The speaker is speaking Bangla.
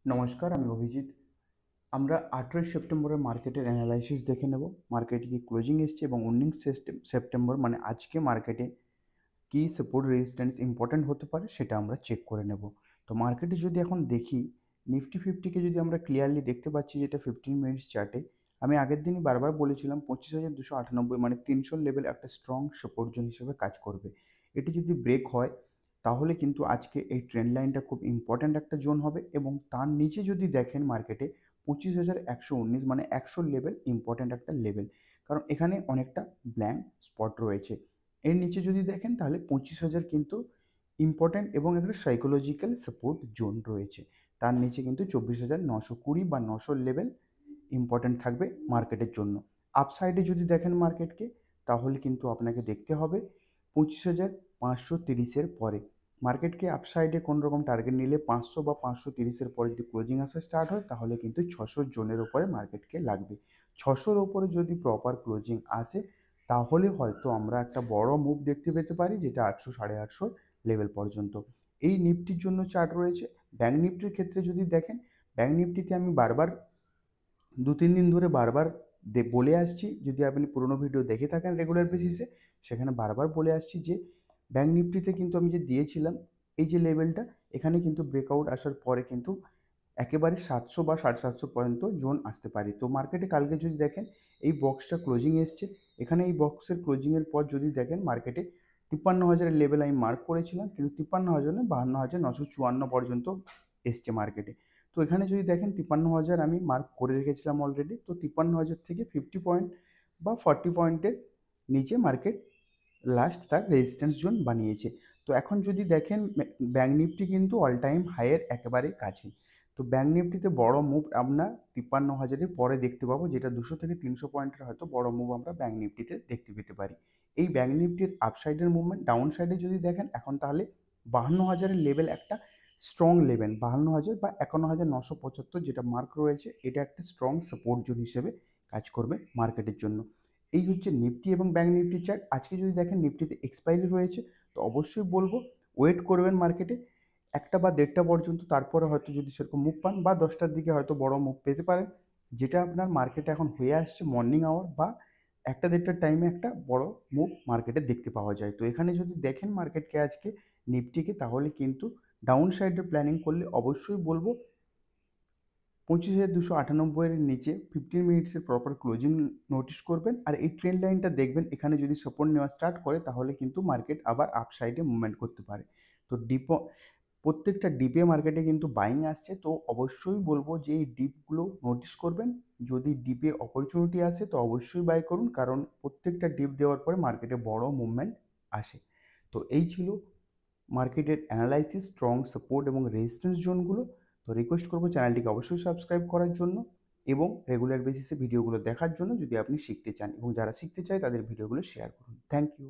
নমস্কার, আমি অভিজিৎ। আমরা 18 সেপ্টেম্বরের মার্কেটের অ্যানালাইসিস দেখে নেব। মার্কেটে কি ক্লোজিং এসছে এবং 19 সেপ্টেম্বর মানে আজকে মার্কেটে কি সাপোর্ট রেজিস্ট্যান্স ইম্পর্ট্যান্ট হতে পারে সেটা আমরা চেক করে নেব। তো মার্কেটে যদি এখন দেখি, নিফটি ফিফটিকে যদি আমরা ক্লিয়ারলি দেখতে পাচ্ছি, যেটা 15 মিনিটস চার্টে আমি আগের দিনই বারবার বলেছিলাম 25,298 মানে 300 লেভেল একটা স্ট্রং সাপোর্ট জোন হিসেবে কাজ করবে। এটি যদি ব্রেক হয় তাহলে কিন্তু আজকে এই ট্রেন্ড লাইনটা খুব ইম্পর্ট্যান্ট একটা জোন হবে, এবং তার নিচে যদি দেখেন মার্কেটে 25,119 মানে 100 লেভেল ইম্পর্ট্যান্ট একটা লেভেল, কারণ এখানে অনেকটা ব্ল্যাঙ্ক স্পট রয়েছে। এর নিচে যদি দেখেন তাহলে 25,000 কিন্তু ইম্পর্ট্যান্ট এবং একটা সাইকোলজিক্যাল সাপোর্ট জোন রয়েছে। তার নিচে কিন্তু 24,920 বা 900 লেভেল ইম্পর্ট্যান্ট থাকবে মার্কেটের জন্য। আপসাইডে যদি দেখেন মার্কেটকে, তাহলে কিন্তু আপনাকে দেখতে হবে 25,530-এর পরে। মার্কেটকে আপসাইডে কোনো রকম টার্গেট নিলে 500 বা 530-এর পরে যদি ক্লোজিং আসা স্টার্ট হয় তাহলে কিন্তু 600 জোনের ওপরে মার্কেটকে লাগবে। 600-র ওপরে যদি প্রপার ক্লোজিং আসে তাহলে হয়তো আমরা একটা বড় মুভ দেখতে পেতে পারি, যেটা 800 850 লেভেল পর্যন্ত। এই নিফটির জন্য চার্ট রয়েছে। ব্যাঙ্ক নিফটির ক্ষেত্রে যদি দেখেন, ব্যাঙ্ক নিফটিতে আমি বারবার 2-3 দিন ধরে বারবার বলে আসছি, যদি আপনি পুরোনো ভিডিও দেখে থাকেন রেগুলার বেসিসে, সেখানে বারবার বলে আসছি যে ব্যাঙ্ক নিফটিতে কিন্তু আমি যে দিয়েছিলাম এই যে লেভেলটা, এখানে কিন্তু ব্রেকআউট আসার পরে কিন্তু একেবারে 700 বা 750 পর্যন্ত জোন আসতে পারে। তো মার্কেটে কালকে যদি দেখেন এই বক্সটা ক্লোজিং এসছে, এখানে এই বক্সের ক্লোজিংয়ের পর যদি দেখেন মার্কেটে 53,000-এর লেভেল আমি মার্ক করেছিলাম, কিন্তু 53,000 না 52,954 পর্যন্ত এসছে মার্কেটে। তো এখানে যদি দেখেন 53,000 আমি মার্ক করে রেখেছিলাম অলরেডি। তো 53,000 থেকে 50 পয়েন্ট বা 40 পয়েন্টের নিচে মার্কেট লাস্ট তার রেজিস্ট্যান্স জোন বানিয়েছে। তো এখন যদি দেখেন ব্যাঙ্ক নিফটি কিন্তু অল টাইম হাইয়ের একেবারে কাছে। তো ব্যাঙ্ক নিফটিতে বড় মুভ আমরা 53,000-এর পরে দেখতে পাবো, যেটা 200 থেকে 300 পয়েন্টের হয়তো বড় মুভ আমরা ব্যাঙ্ক নিফটিতে দেখতে পেতে পারি। এই ব্যাঙ্ক নিফটির আপসাইডের মুভমেন্ট, ডাউন সাইডে যদি দেখেন এখন তাহলে 52,000-এর লেভেল একটা স্ট্রং লেভেল। 52,000 বা 51,975 যেটা মার্ক রয়েছে, এটা একটা স্ট্রং সাপোর্ট জোন হিসেবে কাজ করবে মার্কেটের জন্য। এই হচ্ছে নিফটি এবং ব্যাঙ্ক নিফটি চার্ট। আজকে যদি দেখেন নিফটিতে এক্সপায়ারি রয়েছে, তো অবশ্যই বলবো ওয়েট করবেন মার্কেটে 1টা বা 1:30 পর্যন্ত, তারপরে হয়তো যদি সেরকম মুভ পান বা 10টার দিকে হয়তো বড় মুভ পেতে পারেন, যেটা আপনার মার্কেটে এখন হয়ে আসছে মর্নিং আওয়ার বা 1টা 1:30টার টাইমে একটা বড় মুভ মার্কেটে দেখতে পাওয়া যায়। তো এখানে যদি দেখেন মার্কেটকে আজকে নিফটিকে, তাহলে কিন্তু ডাউন সাইডে প্ল্যানিং করলে অবশ্যই বলবো 25,298-এর নিচে 15 মিনিটসের প্রপার ক্লোজিং নোটিস করবেন। আর এই ট্রেন্ড লাইনটা দেখবেন, এখানে যদি সাপোর্ট নেওয়া স্টার্ট করে তাহলে কিন্তু মার্কেট আবার আপ সাইডে মুভমেন্ট করতে পারে। তো প্রত্যেকটা ডিপে মার্কেটে কিন্তু বাইং আসছে। তো অবশ্যই বলবো যে এই ডিপগুলো নোটিস করবেন। যদি ডিপে অপরচুনিটি আসে তো অবশ্যই বাই করুন, কারণ প্রত্যেকটা ডিপ দেওয়ার পরে মার্কেটে বড় মুভমেন্ট আসে। তো এই ছিল মার্কেটের অ্যানালাইসিস, স্ট্রং সাপোর্ট এবং রেজিস্ট্যান্স জোনগুলো। তো রিকোয়েস্ট করবো চ্যানেলটিকে অবশ্যই সাবস্ক্রাইব করার জন্য এবং রেগুলার বেসিসে ভিডিওগুলো দেখার জন্য, যদি আপনি শিখতে চান, এবং যারা শিখতে চায় তাদের ভিডিওগুলো শেয়ার করুন। Thank you.